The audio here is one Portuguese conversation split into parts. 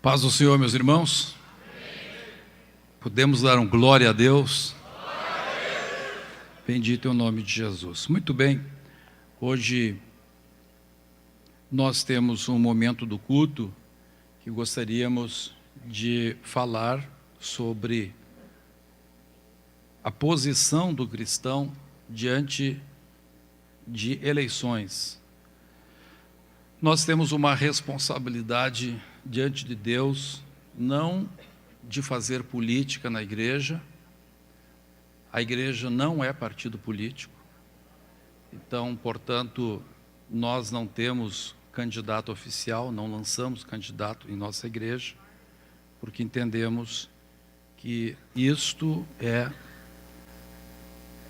Paz do Senhor, meus irmãos. Podemos dar um glória a Deus? Bendito é o nome de Jesus. Muito bem, hoje nós temos um momento do culto que gostaríamos de falar sobre a posição do cristão diante de eleições. Nós temos uma responsabilidade diante de Deus, não de fazer política na igreja. A igreja não é partido político. Então, portanto, nós não temos candidato oficial, não lançamos candidato em nossa igreja, porque entendemos que isto é,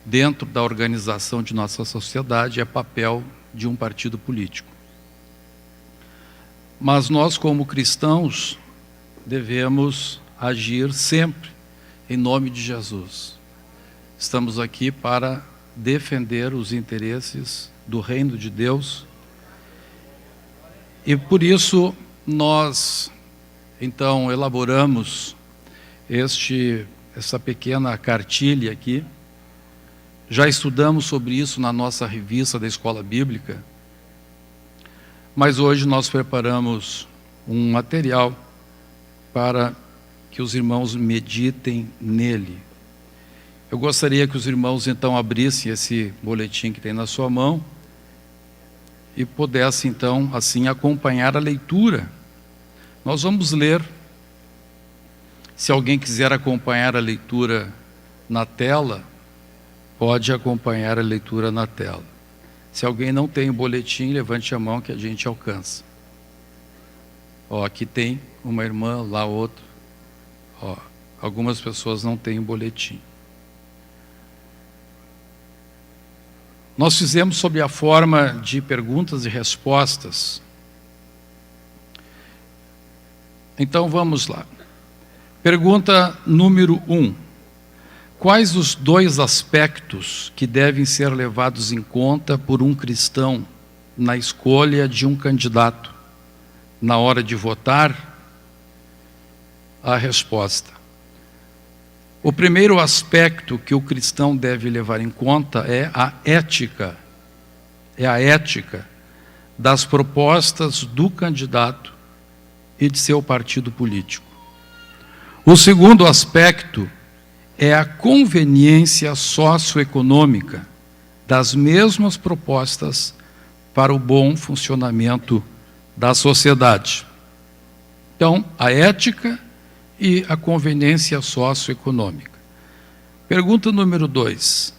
dentro da organização de nossa sociedade, é papel de um partido político. Mas nós, como cristãos, devemos agir sempre em nome de Jesus. Estamos aqui para defender os interesses do reino de Deus. E por isso nós, então, elaboramos essa pequena cartilha aqui. Já estudamos sobre isso na nossa revista da Escola Bíblica. Mas hoje nós preparamos um material para que os irmãos meditem nele. Eu gostaria que os irmãos então abrissem esse boletim que tem na sua mão e pudessem então assim acompanhar a leitura. Nós vamos ler. Se alguém quiser acompanhar a leitura na tela, pode acompanhar a leitura na tela. Se alguém não tem o boletim, levante a mão que a gente alcança. Ó, aqui tem uma irmã, lá outra. Ó, algumas pessoas não têm o boletim. Nós fizemos sob a forma de perguntas e respostas. Então vamos lá. Pergunta número 1. Quais os dois aspectos que devem ser levados em conta por um cristão na escolha de um candidato na hora de votar? A resposta. O primeiro aspecto que o cristão deve levar em conta é a ética. É a ética das propostas do candidato e de seu partido político. O segundo aspecto é a conveniência socioeconômica das mesmas propostas para o bom funcionamento da sociedade. Então, a ética e a conveniência socioeconômica. Pergunta número 2.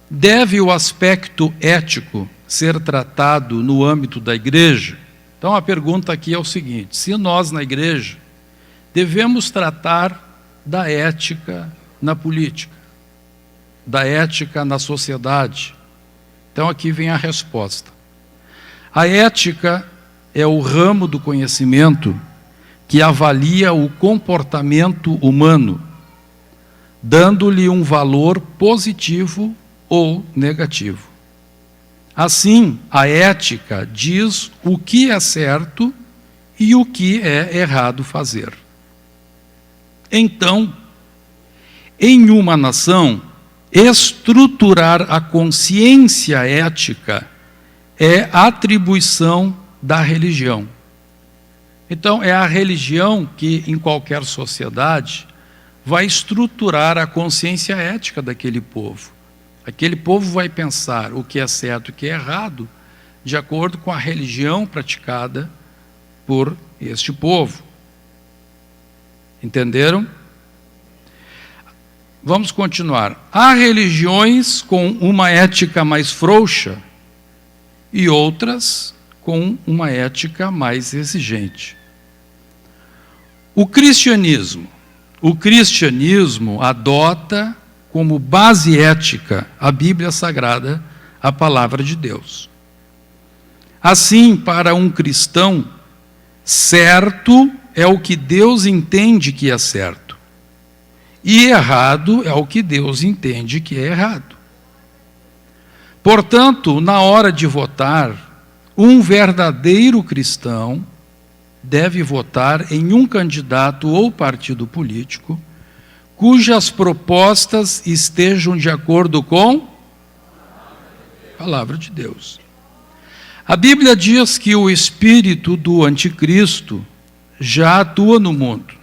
Deve o aspecto ético ser tratado no âmbito da igreja? Então, a pergunta aqui é o seguinte: se nós, na igreja, devemos tratar da ética na política, da ética na sociedade? Então aqui vem a resposta. A ética é o ramo do conhecimento que avalia o comportamento humano, dando-lhe um valor positivo ou negativo. Assim, a ética diz o que é certo e o que é errado fazer. Então, em uma nação, estruturar a consciência ética é atribuição da religião. Então, é a religião que, em qualquer sociedade, vai estruturar a consciência ética daquele povo. Aquele povo vai pensar o que é certo e o que é errado, de acordo com a religião praticada por este povo. Entenderam? Vamos continuar. Há religiões com uma ética mais frouxa e outras com uma ética mais exigente. O cristianismo adota como base ética a Bíblia Sagrada, a palavra de Deus. Assim, para um cristão, certo é o que Deus entende que é certo, e errado é o que Deus entende que é errado. Portanto, na hora de votar, um verdadeiro cristão deve votar em um candidato ou partido político cujas propostas estejam de acordo com a palavra de Deus. A Bíblia diz que o espírito do anticristo já atua no mundo.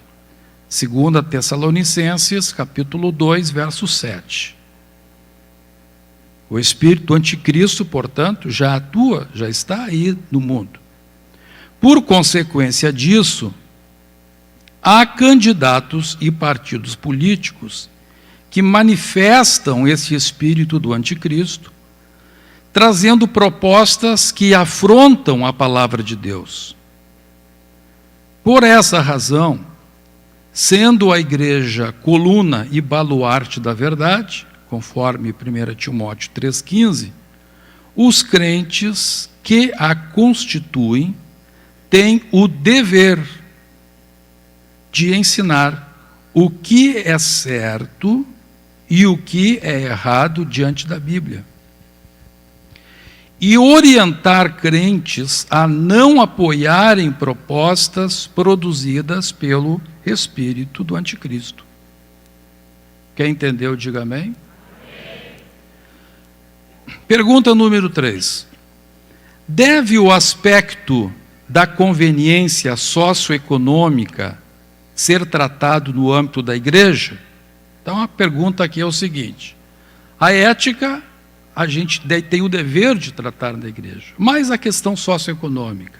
2 Tessalonicenses, capítulo 2, verso 7. O espírito do anticristo, portanto, já atua, já está aí no mundo. Por consequência disso, há candidatos e partidos políticos que manifestam esse espírito do anticristo, trazendo propostas que afrontam a palavra de Deus. Por essa razão, sendo a igreja coluna e baluarte da verdade, conforme 1 Timóteo 3,15, os crentes que a constituem têm o dever de ensinar o que é certo e o que é errado diante da Bíblia. E orientar crentes a não apoiarem propostas produzidas pelo espírito do anticristo. Quem entendeu, diga amém. Pergunta número 3. Deve o aspecto da conveniência socioeconômica ser tratado no âmbito da igreja? Então a pergunta aqui é o seguinte: a ética a gente tem o dever de tratar na igreja, mas a questão socioeconômica,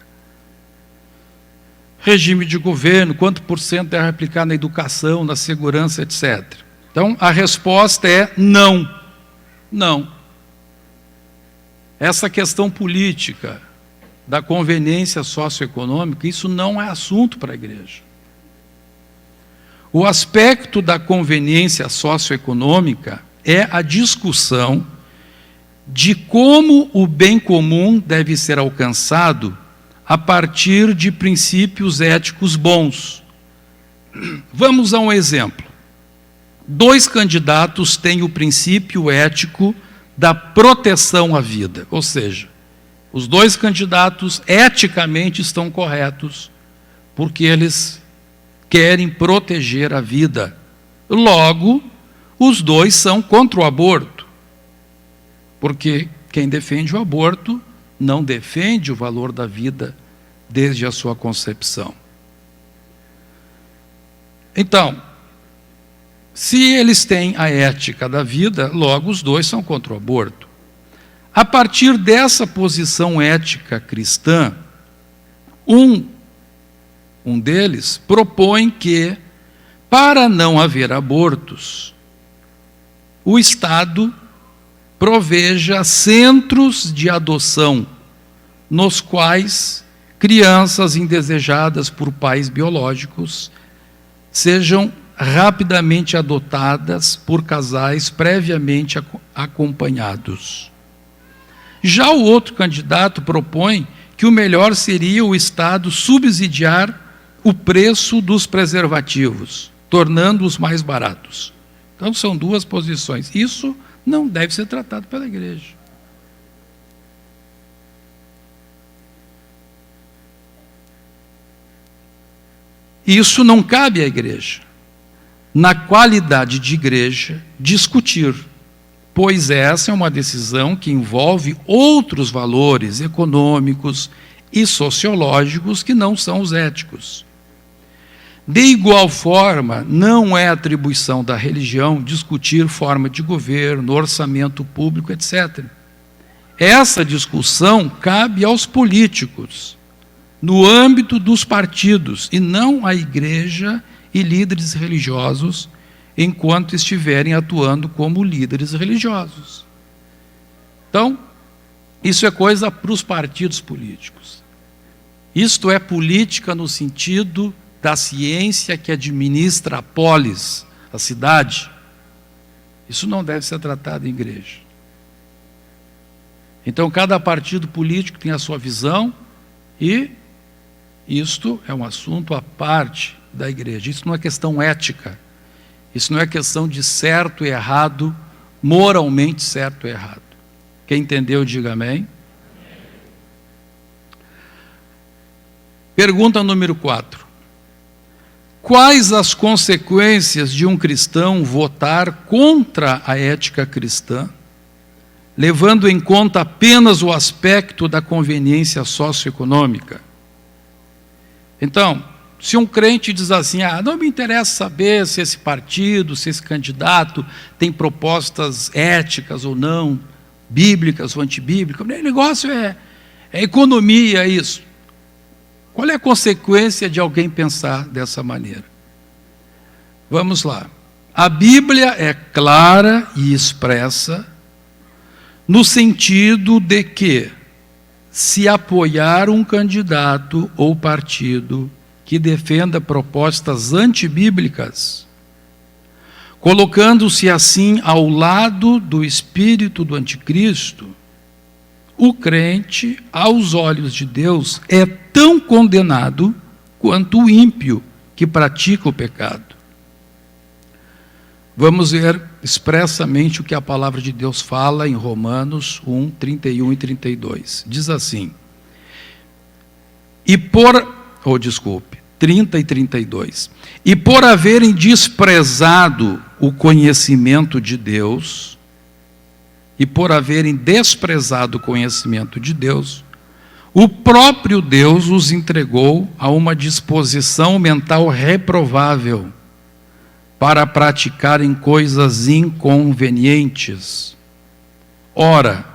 regime de governo, quanto por cento deve aplicar na educação, na segurança, etc. Então a resposta é não. Não. Essa questão política da conveniência socioeconômica, isso não é assunto para a igreja. O aspecto da conveniência socioeconômica é a discussão de como o bem comum deve ser alcançado a partir de princípios éticos bons. Vamos a um exemplo. 2 candidatos têm o princípio ético da proteção à vida, ou seja, os 2 candidatos eticamente estão corretos, porque eles querem proteger a vida. Logo, os 2 são contra o aborto, porque quem defende o aborto não defende o valor da vida desde a sua concepção. Então, se eles têm a ética da vida, logo os 2 são contra o aborto. A partir dessa posição ética cristã, um deles propõe que, para não haver abortos, o Estado proveja centros de adoção, nos quais crianças indesejadas por pais biológicos sejam rapidamente adotadas por casais previamente acompanhados. Já o outro candidato propõe que o melhor seria o Estado subsidiar o preço dos preservativos, tornando-os mais baratos. Então são 2 posições. Isso não deve ser tratado pela igreja. Isso não cabe à igreja, na qualidade de igreja, discutir, pois essa é uma decisão que envolve outros valores econômicos e sociológicos que não são os éticos. De igual forma, não é atribuição da religião discutir forma de governo, orçamento público, etc. Essa discussão cabe aos políticos, no âmbito dos partidos, e não à igreja e líderes religiosos, enquanto estiverem atuando como líderes religiosos. Então, isso é coisa para os partidos políticos. Isto é política no sentido da ciência que administra a polis, a cidade. Isso não deve ser tratado em igreja. Então, cada partido político tem a sua visão e isto é um assunto à parte da igreja. Isso não é questão ética. Isso não é questão de certo e errado, moralmente certo e errado. Quem entendeu, diga amém. Pergunta número 4. Quais as consequências de um cristão votar contra a ética cristã, levando em conta apenas o aspecto da conveniência socioeconômica? Então, se um crente diz assim, não me interessa saber se esse partido, se esse candidato tem propostas éticas ou não, bíblicas ou antibíblicas, o negócio é economia, isso. Qual é a consequência de alguém pensar dessa maneira? Vamos lá. A Bíblia é clara e expressa no sentido de que, se apoiar um candidato ou partido que defenda propostas antibíblicas, colocando-se assim ao lado do espírito do anticristo, o crente, aos olhos de Deus, é tão condenado quanto o ímpio que pratica o pecado. Vamos ver expressamente o que a palavra de Deus fala em Romanos 1, 31 e 32. Diz assim, 30 e 32. E por haverem desprezado o conhecimento de Deus, o próprio Deus os entregou a uma disposição mental reprovável para praticarem coisas inconvenientes. Ora,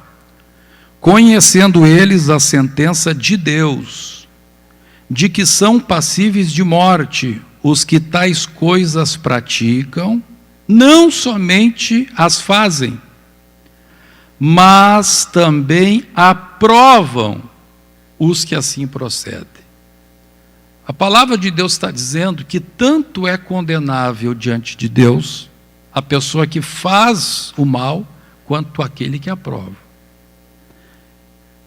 conhecendo eles a sentença de Deus, de que são passíveis de morte os que tais coisas praticam, não somente as fazem, mas também aprovam os que assim procedem. A palavra de Deus está dizendo que tanto é condenável diante de Deus a pessoa que faz o mal, quanto aquele que aprova.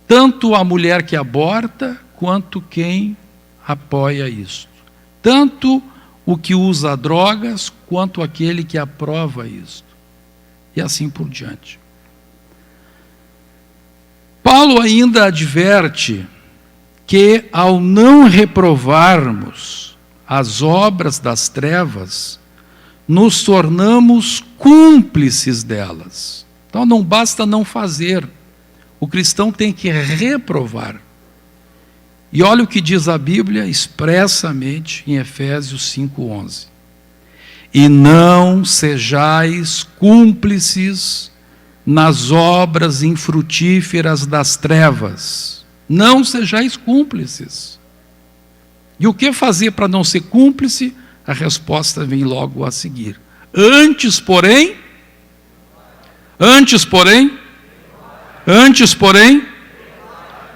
Tanto a mulher que aborta, quanto quem apoia isso. Tanto o que usa drogas, quanto aquele que aprova isso. E assim por diante. Paulo ainda adverte que, ao não reprovarmos as obras das trevas, nos tornamos cúmplices delas. Então não basta não fazer, o cristão tem que reprovar. E olha o que diz a Bíblia expressamente em Efésios 5:11. E não sejais cúmplices nas obras infrutíferas das trevas. Não sejais cúmplices. E o que fazer para não ser cúmplice? A resposta vem logo a seguir. Antes, porém,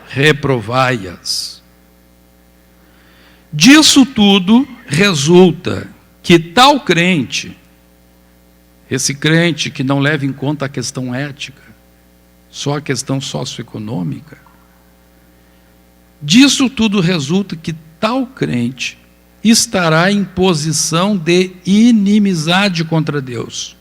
reprovai-as. Disso tudo resulta que tal crente, esse crente que não leva em conta a questão ética, só a questão socioeconômica, disso tudo resulta que tal crente estará em posição de inimizade contra Deus.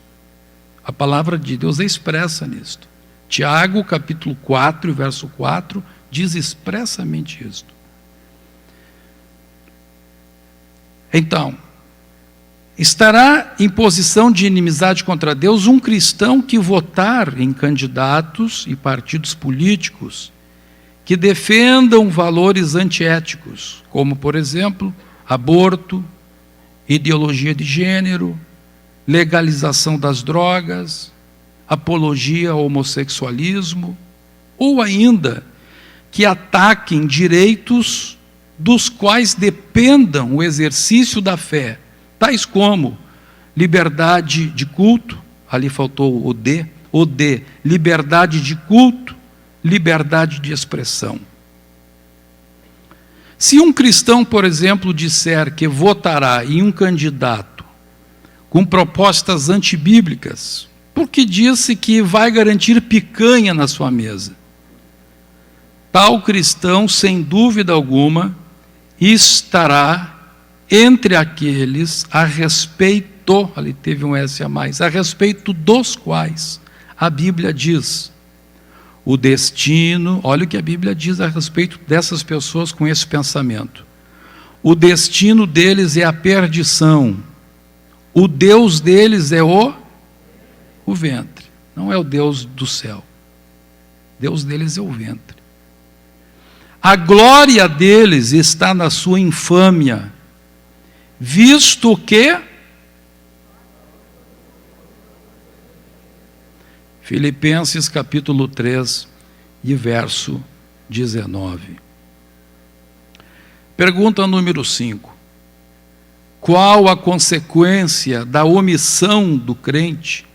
A palavra de Deus é expressa nisto. Tiago, capítulo 4, verso 4, diz expressamente isto. Então, estará em posição de inimizade contra Deus um cristão que votar em candidatos e partidos políticos que defendam valores antiéticos, como, por exemplo, aborto, ideologia de gênero, legalização das drogas, apologia ao homossexualismo, ou ainda que ataquem direitos dos quais dependam o exercício da fé, tais como liberdade de culto, ali faltou o D, liberdade de culto, liberdade de expressão. Se um cristão, por exemplo, disser que votará em um candidato com propostas antibíblicas, porque disse que vai garantir picanha na sua mesa, tal cristão, sem dúvida alguma, estará entre aqueles a respeito, ali teve um S a mais, a respeito dos quais a Bíblia diz, o destino, olha o que a Bíblia diz a respeito dessas pessoas com esse pensamento. o destino deles é a perdição, o Deus deles é o ventre, não é o Deus do céu. Deus deles é o ventre. A glória deles está na sua infâmia, visto que Filipenses capítulo 3 e verso 19. Pergunta número 5. Qual a consequência da omissão do crente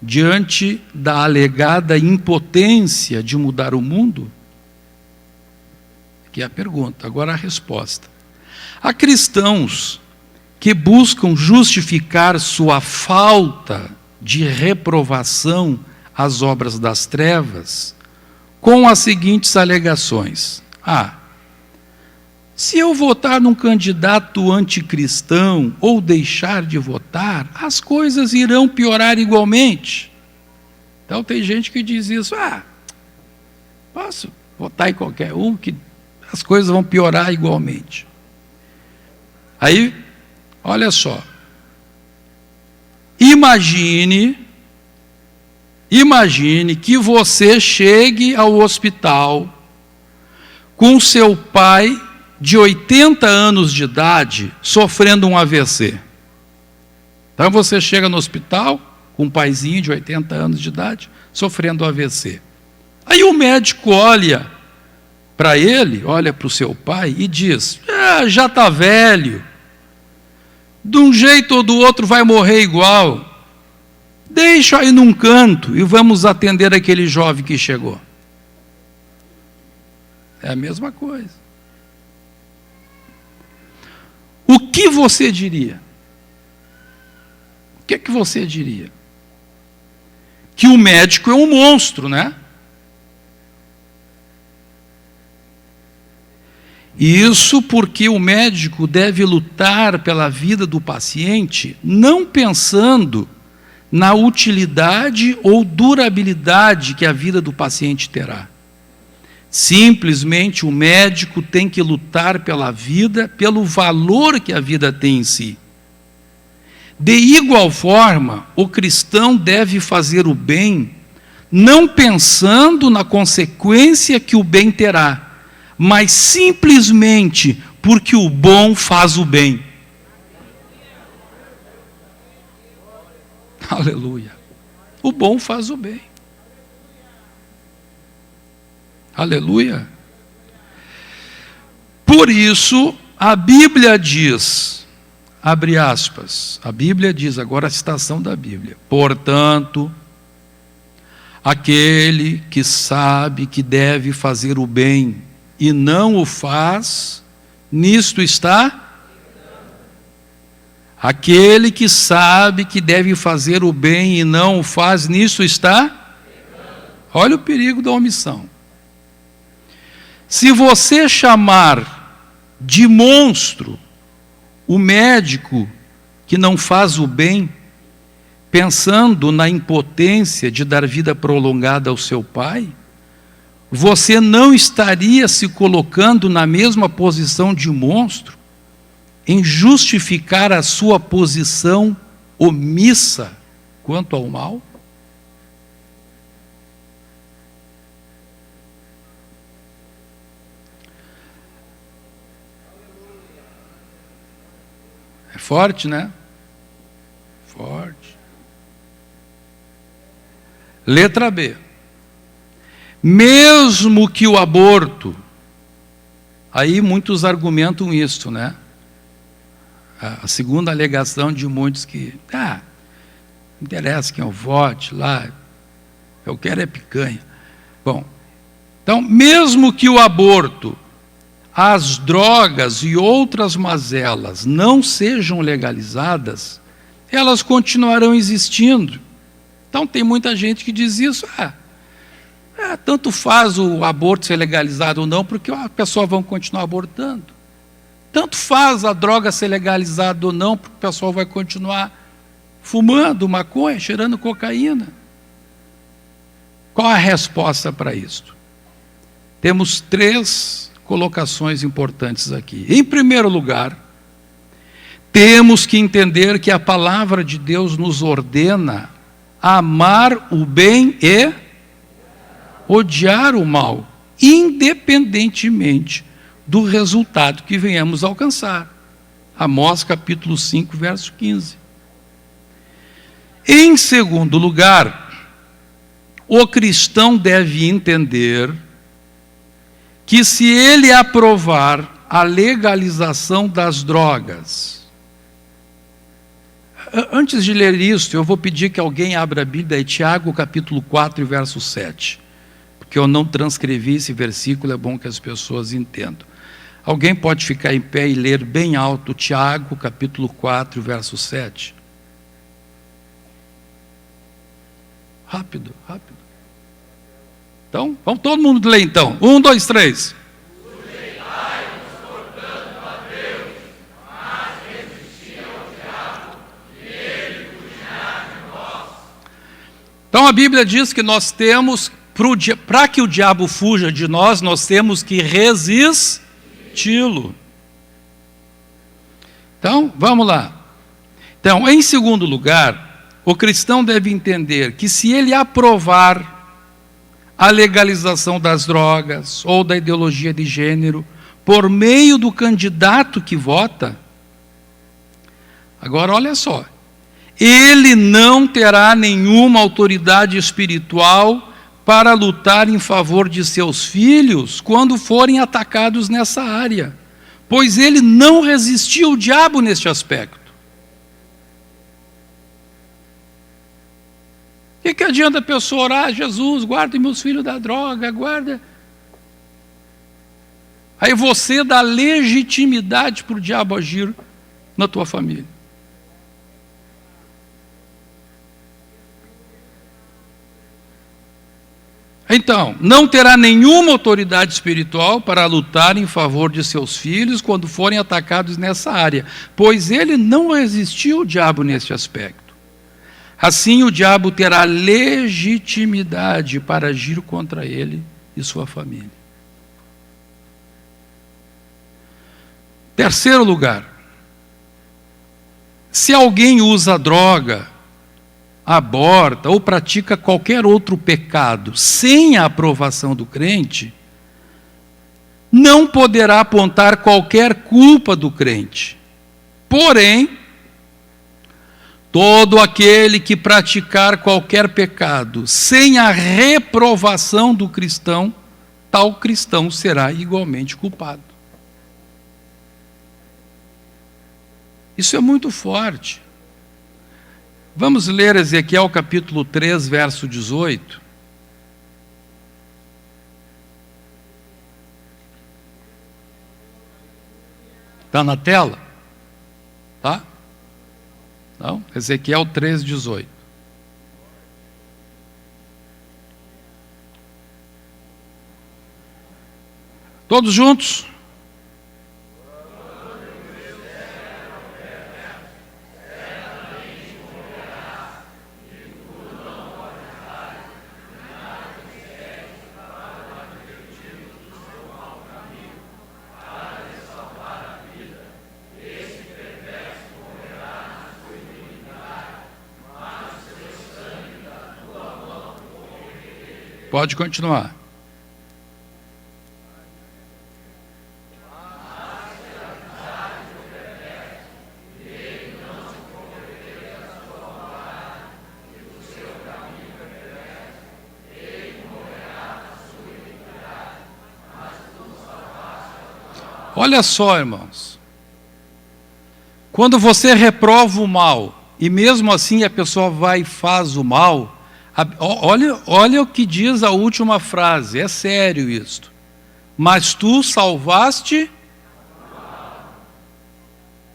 diante da alegada impotência de mudar o mundo? Aqui é a pergunta, agora a resposta. Há cristãos que buscam justificar sua falta de reprovação às obras das trevas com as seguintes alegações. Se eu votar num candidato anticristão ou deixar de votar, as coisas irão piorar igualmente. Então tem gente que diz isso, posso votar em qualquer um que as coisas vão piorar igualmente. Aí, olha só, imagine que você chegue ao hospital com seu pai de 80 anos de idade sofrendo um AVC. Então você chega no hospital com um paizinho de 80 anos de idade sofrendo AVC. Aí o médico olha para ele, olha para o seu pai e diz, já está velho, de um jeito ou do outro vai morrer igual, deixa aí num canto e vamos atender aquele jovem que chegou. É a mesma coisa. O que você diria? O que é que você diria? Que o médico é um monstro, né? Isso porque o médico deve lutar pela vida do paciente, não pensando na utilidade ou durabilidade que a vida do paciente terá. Simplesmente o médico tem que lutar pela vida, pelo valor que a vida tem em si. De igual forma, o cristão deve fazer o bem, não pensando na consequência que o bem terá, mas simplesmente porque o bom faz o bem. Aleluia. O bom faz o bem. Aleluia. Por isso, a Bíblia diz, abre aspas, a Bíblia diz, agora a citação da Bíblia, portanto, aquele que sabe que deve fazer o bem e não o faz, nisto está? Aquele que sabe que deve fazer o bem e não o faz, nisto está? Olha o perigo da omissão. Se você chamar de monstro o médico que não faz o bem, pensando na impotência de dar vida prolongada ao seu pai, você não estaria se colocando na mesma posição de monstro em justificar a sua posição omissa quanto ao mal? É forte, né? Forte. Letra B. Mesmo que o aborto, aí muitos argumentam isso, né? A segunda alegação de muitos que, não interessa quem eu vote lá, eu quero é picanha. Bom, então, mesmo que o aborto, as drogas e outras mazelas não sejam legalizadas, elas continuarão existindo. Então tem muita gente que diz isso, tanto faz o aborto ser legalizado ou não, porque a pessoa vai continuar abortando. Tanto faz a droga ser legalizada ou não, porque o pessoal vai continuar fumando maconha, cheirando cocaína. Qual a resposta para isso? Temos 3 colocações importantes aqui. Em primeiro lugar, temos que entender que a palavra de Deus nos ordena amar o bem e odiar o mal, independentemente do resultado que venhamos a alcançar. Amós capítulo 5, verso 15. Em segundo lugar, o cristão deve entender que se ele aprovar a legalização das drogas, antes de ler isso, eu vou pedir que alguém abra a Bíblia em Tiago capítulo 4, verso 7, porque eu não transcrevi esse versículo, é bom que as pessoas entendam. Alguém pode ficar em pé e ler bem alto Tiago capítulo 4, verso 7? Rápido, rápido. Então, vamos todo mundo ler então. 1, 2, 3. Sujeitai-vos, portanto, a Deus, mas resisti ao diabo, e ele fugirá de vós. Então a Bíblia diz que nós temos, para que o diabo fuja de nós, nós temos que resisti-lo. Então, vamos lá. Então, em segundo lugar, o cristão deve entender que se ele aprovar a legalização das drogas ou da ideologia de gênero por meio do candidato que vota, agora olha só, ele não terá nenhuma autoridade espiritual para lutar em favor de seus filhos quando forem atacados nessa área, pois ele não resistiu ao diabo neste aspecto. O que adianta a pessoa orar, Jesus, guarda meus filhos da droga, guarda. Aí você dá legitimidade para o diabo agir na tua família. Então, não terá nenhuma autoridade espiritual para lutar em favor de seus filhos quando forem atacados nessa área, pois ele não resistiu ao diabo neste aspecto. Assim, o diabo terá legitimidade para agir contra ele e sua família. Terceiro lugar, se alguém usa droga, aborta ou pratica qualquer outro pecado sem a aprovação do crente, não poderá apontar qualquer culpa do crente. Porém, todo aquele que praticar qualquer pecado sem a reprovação do cristão, tal cristão será igualmente culpado. Isso é muito forte. Vamos ler Ezequiel capítulo 3, verso 18. Está na tela? Tá? Não? Ezequiel 3, 18. Todos juntos? Pode continuar. Olha só, irmãos. Quando você reprova o mal, e mesmo assim a pessoa vai e faz o mal, olha o que diz a última frase, é sério isto. Mas tu salvaste.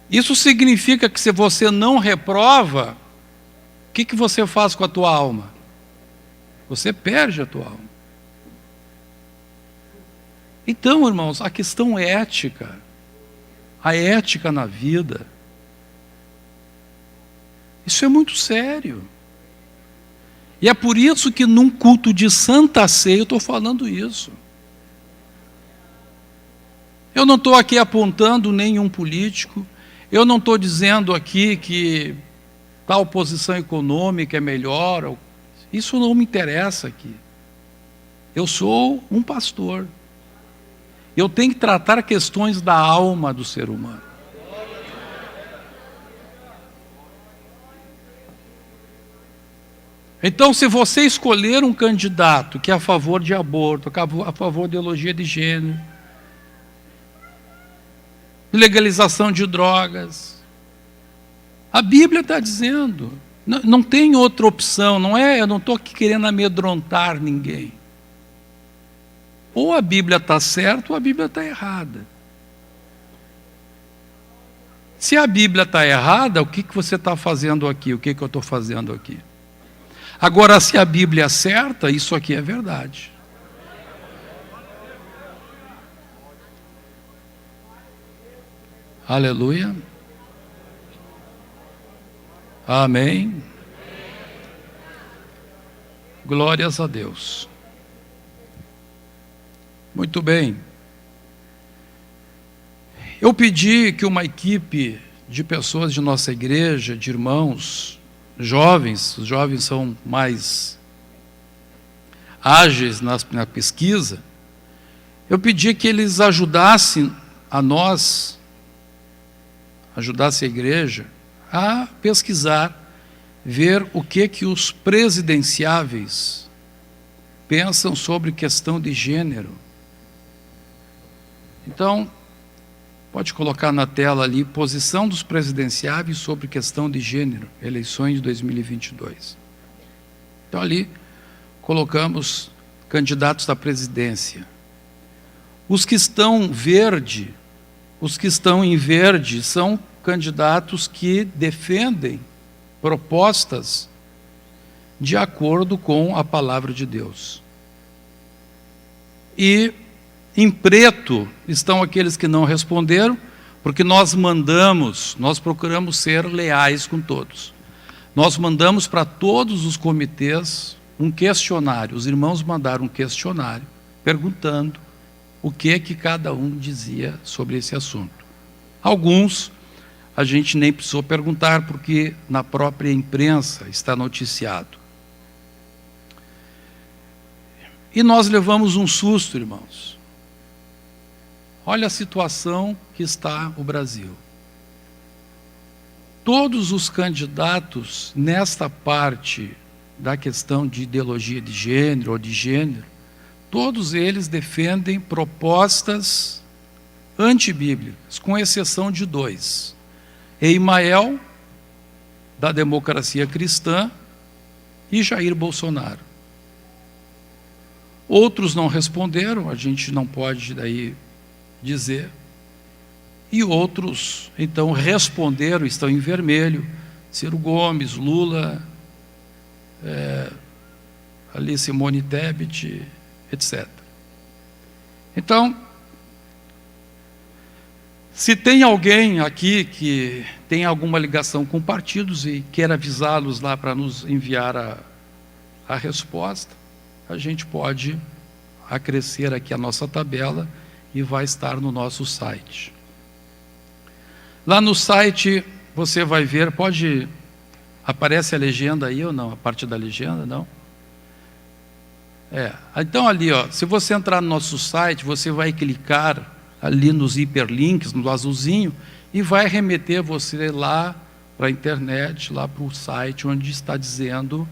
Isso significa que se você não reprova, o que você faz com a tua alma? Você perde a tua alma. Então, irmãos, a questão ética, a ética na vida, isso é muito sério. E é por isso que num culto de Santa Ceia eu estou falando isso. Eu não estou aqui apontando nenhum político, eu não estou dizendo aqui que tal posição econômica é melhor, isso não me interessa aqui. Eu sou um pastor. Eu tenho que tratar questões da alma do ser humano. Então, se você escolher um candidato que é a favor de aborto, a favor de ideologia de gênero, legalização de drogas, a Bíblia está dizendo, não tem outra opção, não é? Eu não estou aqui querendo amedrontar ninguém. Ou a Bíblia está certa ou a Bíblia está errada. Se a Bíblia está errada, o que você está fazendo aqui? O que eu estou fazendo aqui? Agora, se a Bíblia é certa, isso aqui é verdade. Aleluia. Amém. Glórias a Deus. Muito bem. Eu pedi que uma equipe de pessoas de nossa igreja, de irmãos, jovens, os jovens são mais ágeis na pesquisa, eu pedi que eles ajudassem a nós, ajudassem a igreja a pesquisar, ver o que os presidenciáveis pensam sobre questão de gênero. Então, pode colocar na tela ali, posição dos presidenciáveis sobre questão de gênero, eleições de 2022. Então ali, colocamos candidatos da presidência. Os que estão em verde são candidatos que defendem propostas de acordo com a palavra de Deus. E em preto estão aqueles que não responderam, porque nós procuramos ser leais com todos. Nós mandamos para todos os comitês um questionário. Os irmãos mandaram um questionário perguntando o que cada um dizia sobre esse assunto. Alguns a gente nem precisou perguntar, porque na própria imprensa está noticiado. E nós levamos um susto, irmãos. Olha a situação que está o Brasil. Todos os candidatos nesta parte da questão de ideologia de gênero ou de gênero, todos eles defendem propostas antibíblicas, com exceção de dois. Emael, da Democracia Cristã, e Jair Bolsonaro. Outros não responderam, a gente não pode daí dizer, e outros então responderam, estão em vermelho, Ciro Gomes, Lula, ali Simone Tebet, etc. Então, se tem alguém aqui que tem alguma ligação com partidos e quer avisá-los lá para nos enviar a resposta, a gente pode acrescer aqui a nossa tabela e vai estar no nosso site. Lá no site você vai ver, aparece a legenda aí ou não? A parte da legenda, não? Então ali, se você entrar no nosso site, você vai clicar ali nos hiperlinks, no azulzinho, e vai remeter você lá para a internet, lá para o site onde está dizendo,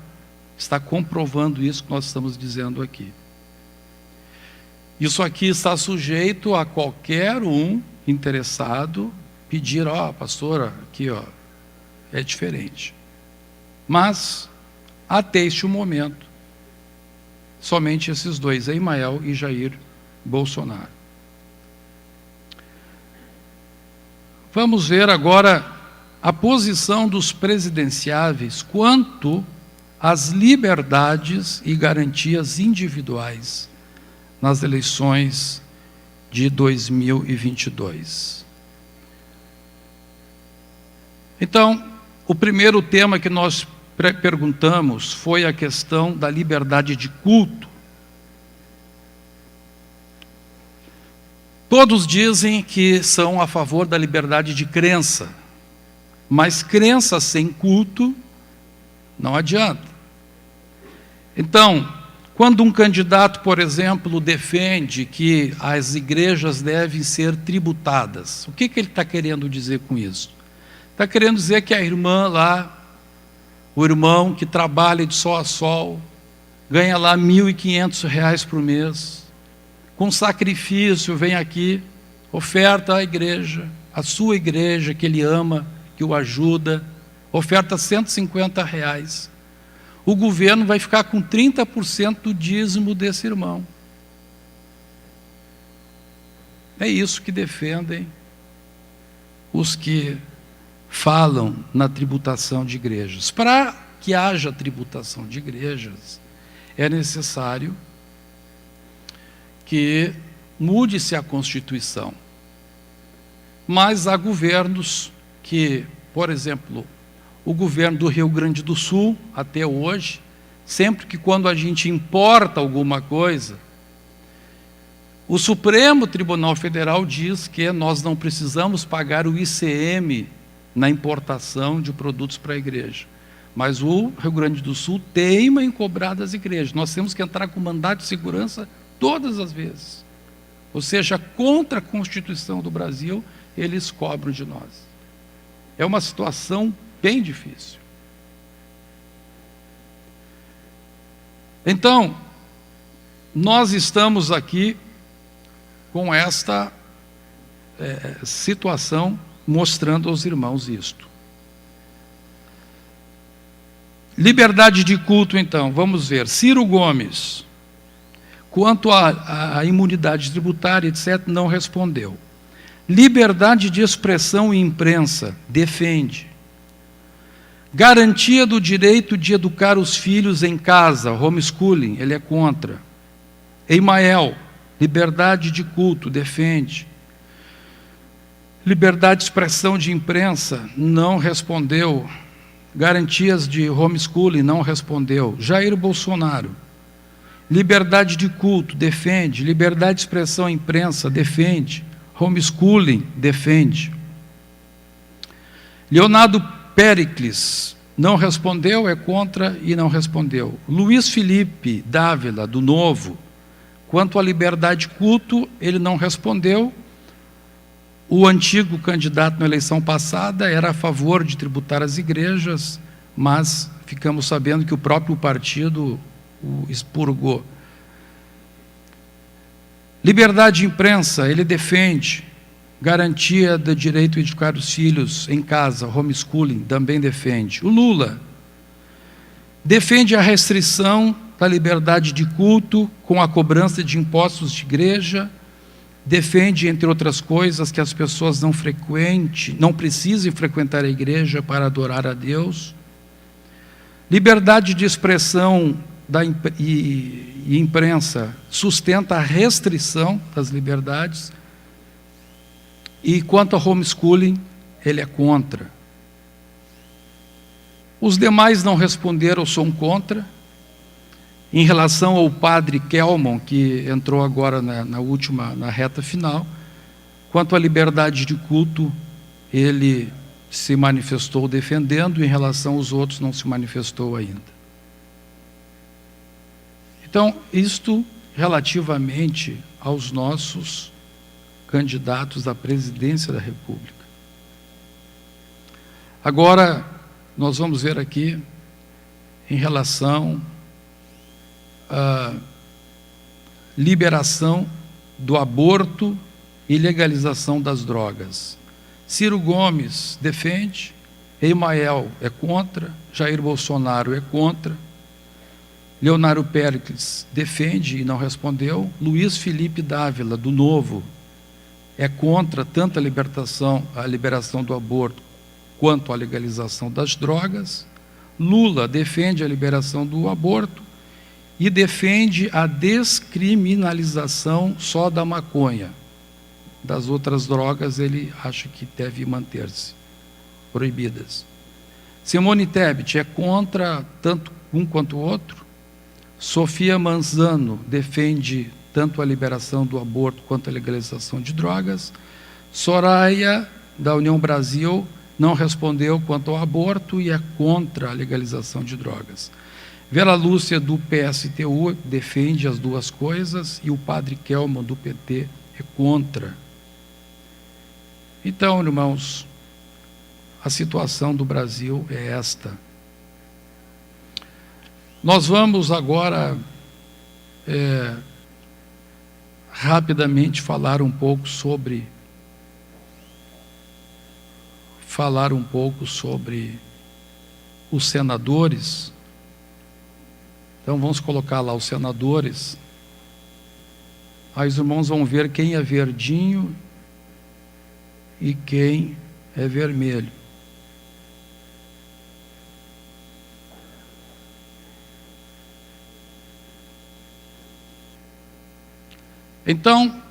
está comprovando isso que nós estamos dizendo aqui. Isso aqui está sujeito a qualquer um interessado pedir, pastora, aqui é diferente. Mas, até este momento, somente esses dois, Emael e Jair Bolsonaro. Vamos ver agora a posição dos presidenciáveis quanto às liberdades e garantias individuais nas eleições de 2022. Então, o primeiro tema que nós perguntamos foi a questão da liberdade de culto. Todos dizem que são a favor da liberdade de crença, mas crença sem culto não adianta. Então, quando um candidato, por exemplo, defende que as igrejas devem ser tributadas, o que ele está querendo dizer com isso? Está querendo dizer que a irmã lá, o irmão que trabalha de sol a sol, ganha lá R$ 1.500 por mês, com sacrifício vem aqui, oferta à igreja, a sua igreja que ele ama, que o ajuda, oferta R$ 150. O governo vai ficar com 30% do dízimo desse irmão. É isso que defendem os que falam na tributação de igrejas. Para que haja tributação de igrejas, é necessário que mude-se a Constituição. Mas há governos que, por exemplo, o governo do Rio Grande do Sul, até hoje, sempre que quando a gente importa alguma coisa, o Supremo Tribunal Federal diz que nós não precisamos pagar o ICM na importação de produtos para a igreja. Mas o Rio Grande do Sul teima em cobrar das igrejas. Nós temos que entrar com mandado de segurança todas as vezes. Ou seja, contra a Constituição do Brasil, eles cobram de nós. É uma situação bem difícil. Então, nós estamos aqui com esta situação, mostrando aos irmãos isto. Liberdade de culto, então, vamos ver. Ciro Gomes, quanto à imunidade tributária, etc., não respondeu. Liberdade de expressão e imprensa, defende. Garantia do direito de educar os filhos em casa, homeschooling, ele é contra. Eimael, liberdade de culto, defende. Liberdade de expressão de imprensa, não respondeu. Garantias de homeschooling, não respondeu. Jair Bolsonaro, liberdade de culto, defende. Liberdade de expressão e imprensa, defende. Homeschooling, defende. Leonardo Péricles, não respondeu, é contra e não respondeu. Luiz Felipe Dávila, do Novo, quanto à liberdade de culto, ele não respondeu. O antigo candidato na eleição passada era a favor de tributar as igrejas, mas ficamos sabendo que o próprio partido o expurgou. Liberdade de imprensa, ele defende. Garantia do direito de educar os filhos em casa, homeschooling, também defende. O Lula defende a restrição da liberdade de culto com a cobrança de impostos de igreja, defende, entre outras coisas, que as pessoas não precisem frequentar a igreja para adorar a Deus. Liberdade de expressão e imprensa sustenta a restrição das liberdades. E quanto ao homeschooling, ele é contra. Os demais não responderam, são contra. Em relação ao padre Kelmon, que entrou agora na reta final, quanto à liberdade de culto, ele se manifestou defendendo, em relação aos outros não se manifestou ainda. Então, isto relativamente aos nossos candidatos à presidência da República. Agora, nós vamos ver aqui, em relação à liberação do aborto e legalização das drogas. Ciro Gomes defende, Eimael é contra, Jair Bolsonaro é contra, Leonardo Péricles defende e não respondeu, Luiz Felipe Dávila, do Novo, é contra tanto a liberação do aborto quanto a legalização das drogas. Lula defende a liberação do aborto e defende a descriminalização só da maconha. Das outras drogas ele acha que deve manter-se proibidas. Simone Tebet é contra tanto um quanto o outro. Sofia Manzano defende tanto a liberação do aborto quanto a legalização de drogas. Soraya, da União Brasil, não respondeu quanto ao aborto e é contra a legalização de drogas. Vera Lúcia, do PSTU, defende as duas coisas, e o padre Kelman, do PT, é contra. Então, irmãos, a situação do Brasil é esta. Nós vamos agora rapidamente falar um pouco sobre os senadores. Então vamos colocar lá os senadores. Aí os irmãos vão ver quem é verdinho e quem é vermelho. Então,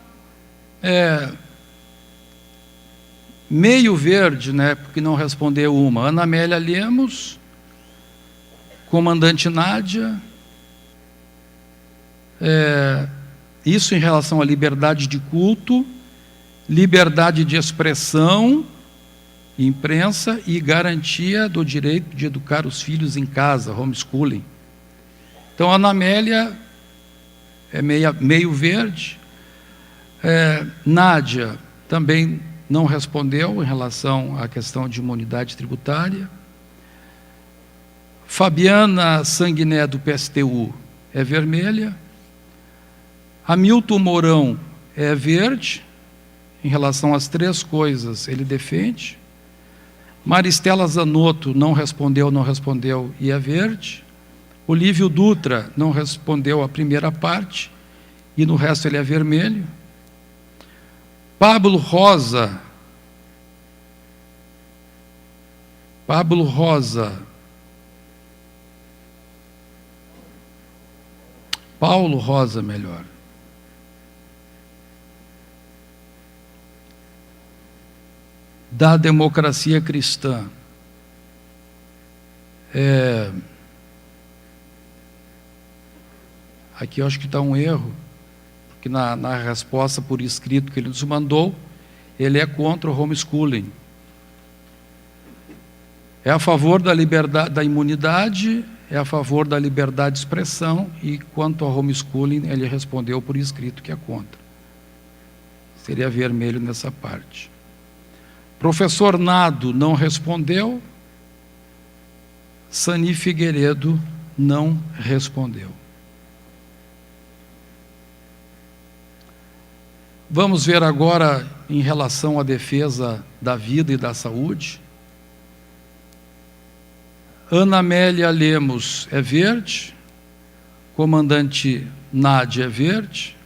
meio verde, né, porque não respondeu uma. Ana Amélia Lemos, comandante Nádia, isso em relação à liberdade de culto, liberdade de expressão, imprensa e garantia do direito de educar os filhos em casa, homeschooling. Então, Ana Amélia é meio verde. Nádia também não respondeu em relação à questão de imunidade tributária. Fabiana Sanguiné, do PSTU, é vermelha. Hamilton Mourão é verde. Em relação às três coisas, ele defende. Maristela Zanotto não respondeu e é verde. Olívio Dutra não respondeu a primeira parte e no resto ele é vermelho. Paulo Rosa melhor. Da Democracia Cristã. Aqui eu acho que está um erro, porque na resposta por escrito que ele nos mandou, ele é contra o homeschooling. É a favor da liberdade, da imunidade, é a favor da liberdade de expressão, e quanto ao homeschooling, ele respondeu por escrito que é contra. Seria vermelho nessa parte. Professor Nado não respondeu. Sani Figueiredo não respondeu. Vamos ver agora em relação à defesa da vida e da saúde. Ana Amélia Lemos é verde. Comandante Nádia é verde.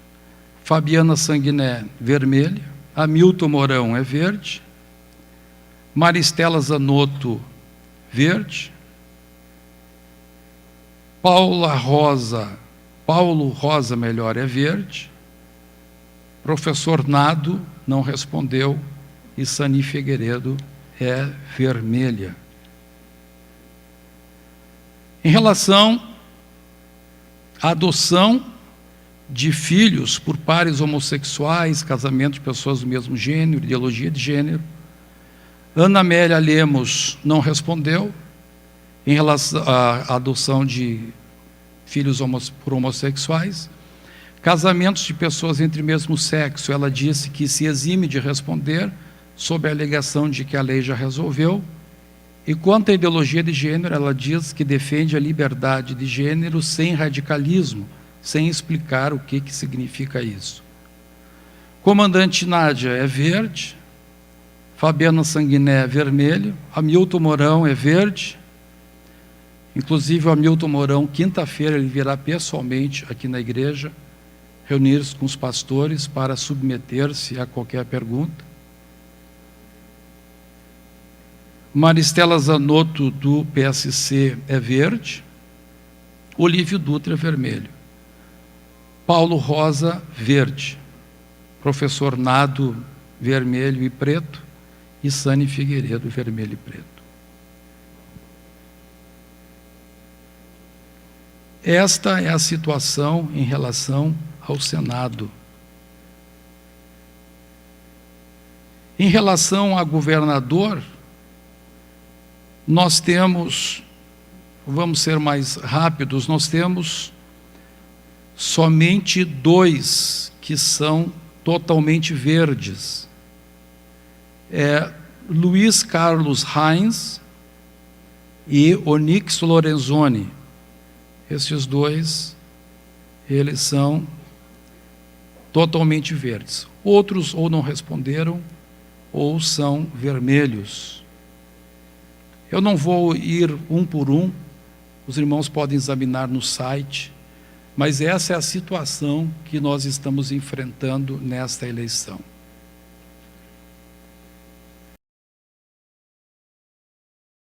Fabiana Sanguiné, vermelha. Hamilton Mourão é verde. Maristela Zanotto, verde. Paulo Rosa é verde. Professor Nado não respondeu e Sani Figueiredo é vermelha. Em relação à adoção de filhos por pares homossexuais, casamento de pessoas do mesmo gênero, ideologia de gênero, Ana Amélia Lemos não respondeu. Em relação à adoção de filhos por homossexuais, casamentos de pessoas entre o mesmo sexo, ela disse que se exime de responder, sob a alegação de que a lei já resolveu. E quanto à ideologia de gênero, ela diz que defende a liberdade de gênero sem radicalismo, sem explicar o que significa isso. Comandante Nádia é verde. Fabiana Sanguiné é vermelho. Hamilton Mourão é verde. Inclusive o Hamilton Mourão, quinta-feira, ele virá pessoalmente aqui na igreja, reunir-se com os pastores para submeter-se a qualquer pergunta. Maristela Zanotto, do PSC, é verde. Olívio Dutra é vermelho. Paulo Rosa, verde. Professor Nado, vermelho e preto. E Sani Figueiredo, vermelho e preto. Esta é a situação em relação ao Senado. Em relação a governador, nós temos, vamos ser mais rápidos, nós temos somente 2 que são totalmente verdes. Luiz Carlos Reins e Onyx Lorenzoni. Esses 2, eles são totalmente verdes. Outros ou não responderam, ou são vermelhos. Eu não vou ir um por um, os irmãos podem examinar no site, mas essa é a situação que nós estamos enfrentando nesta eleição.